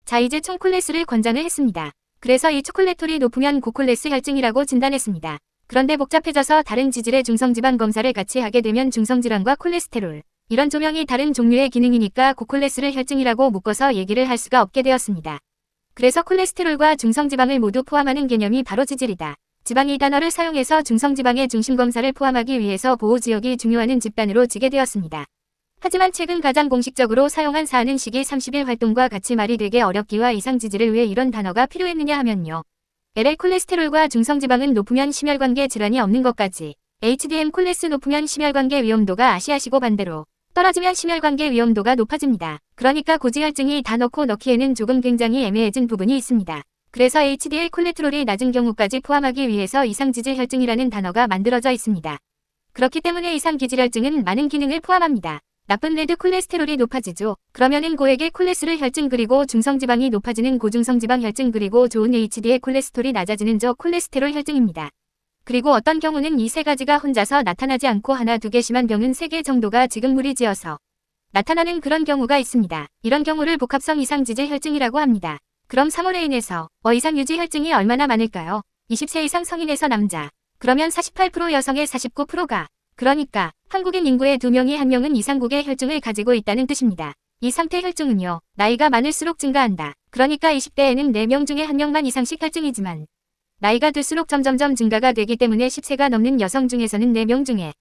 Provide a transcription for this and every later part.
자, 이제 총 콜레스를 권장을 했습니다. 그래서 이 초콜레톨이 높으면 고콜레스 혈증이라고 진단했습니다. 그런데 복잡해져서 다른 지질의 중성지방 검사를 같이 하게 되면 중성질환과 콜레스테롤, 이런 조명이 다른 종류의 기능이니까 고콜레스를 혈증이라고 묶어서 얘기를 할 수가 없게 되었습니다. 그래서 콜레스테롤과 중성지방을 모두 포함하는 개념이 바로 지질이다. 지방이 이 단어를 사용해서 중성지방의 중심검사를 포함하기 위해서 보호지역이 중요하는 집단으로 지게 되었습니다. 하지만 최근 가장 공식적으로 사용한 사안은 시기 30일 활동과 같이 말이 되게 어렵기와 이상지질을 왜 이런 단어가 필요했느냐 하면요. LL 콜레스테롤과 중성지방은 높으면 심혈관계 질환이 없는 것까지, HDL 콜레스 높으면 심혈관계 위험도가 아시아시고 반대로 떨어지면 심혈관계 위험도가 높아집니다. 그러니까 고지혈증이 다 넣기에는 조금 굉장히 애매해진 부분이 있습니다. 그래서 HDL 콜레스테롤이 낮은 경우까지 포함하기 위해서 이상지질 혈증이라는 단어가 만들어져 있습니다. 그렇기 때문에 이상기질혈증은 많은 기능을 포함합니다. 나쁜 레드 콜레스테롤이 높아지죠. 그러면은 고액의 콜레스테롤 혈증 그리고 중성지방이 높아지는 고중성지방 혈증 그리고 좋은 HDL 콜레스테롤이 낮아지는 저 콜레스테롤 혈증입니다. 그리고 어떤 경우는 이 세 가지가 혼자서 나타나지 않고 하나 두 개 심한 병은 3개 정도가 지금 무리지어서 나타나는 그런 경우가 있습니다. 이런 경우를 복합성 이상지질 혈증이라고 합니다. 그럼 3월에 인해서 이상 유지 혈증이 얼마나 많을까요? 20세 이상 성인에서 남자. 그러면 48% 여성의 49%가. 그러니까 한국인 인구의 2명이 1명은 이상국의 혈증을 가지고 있다는 뜻입니다. 이 상태 혈증은요, 나이가 많을수록 증가한다. 그러니까 20대에는 4명 중에 1명만 이상씩 혈증이지만 나이가 들수록 점점점 증가가 되기 때문에 10세가 넘는 여성 중에서는 4명 중에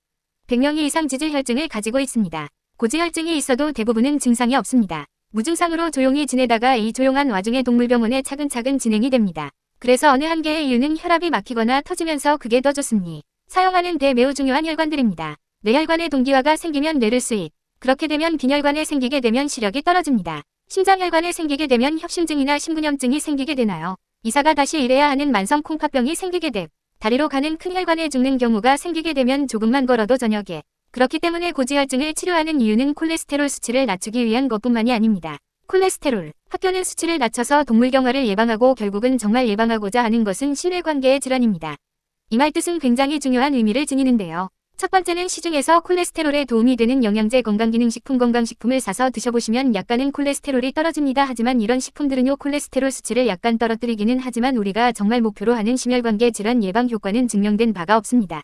100명이 이상 지질 혈증을 가지고 있습니다. 고지혈증이 있어도 대부분은 증상이 없습니다. 무증상으로 조용히 지내다가 이 조용한 와중에 동물병원에 차근차근 진행이 됩니다. 그래서 어느 한 개의 이유는 혈압이 막히거나 터지면서 그게 더 좋습니 사용하는 데 매우 중요한 혈관들입니다. 뇌혈관에 동기화가 생기면 뇌를 수입, 그렇게 되면 빈혈관에 생기게 되면 시력이 떨어집니다. 심장혈관에 생기게 되면 협심증이나 심근염증이 생기게 되나요? 이사가 다시 일해야 하는 만성 콩팥병이 생기게 돼 다리로 가는 큰 혈관에 죽는 경우가 생기게 되면 조금만 걸어도 저녁에. 그렇기 때문에 고지혈증을 치료하는 이유는 콜레스테롤 수치를 낮추기 위한 것뿐만이 아닙니다. 콜레스테롤, 학교는 수치를 낮춰서 동물경화를 예방하고 결국은 정말 예방하고자 하는 것은 신뢰관계의 질환입니다. 이 말뜻은 굉장히 중요한 의미를 지니는데요. 첫 번째는 시중에서 콜레스테롤에 도움이 되는 영양제 건강기능식품 건강식품을 사서 드셔보시면 약간은 콜레스테롤이 떨어집니다. 하지만 이런 식품들은요 콜레스테롤 수치를 약간 떨어뜨리기는 하지만 우리가 정말 목표로 하는 심혈관계 질환 예방 효과는 증명된 바가 없습니다.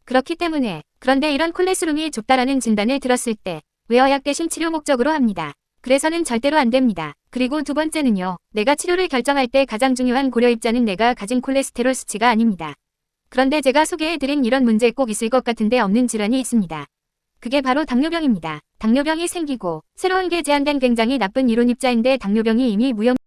그렇기 때문에 그런데 이런 콜레스테롤이 좁다라는 진단을 들었을 때 외어약 대신 치료 목적으로 합니다. 그래서는 절대로 안 됩니다. 그리고 두 번째는요. 내가 치료를 결정할 때 가장 중요한 고려 입자는 내가 가진 콜레스테롤 수치가 아닙니다. 그런데 제가 소개해드린 이런 문제 꼭 있을 것 같은데 없는 질환이 있습니다. 그게 바로 당뇨병입니다. 당뇨병이 생기고 새로운 게 제한된 굉장히 나쁜 이론 입자인데 당뇨병이 이미 무염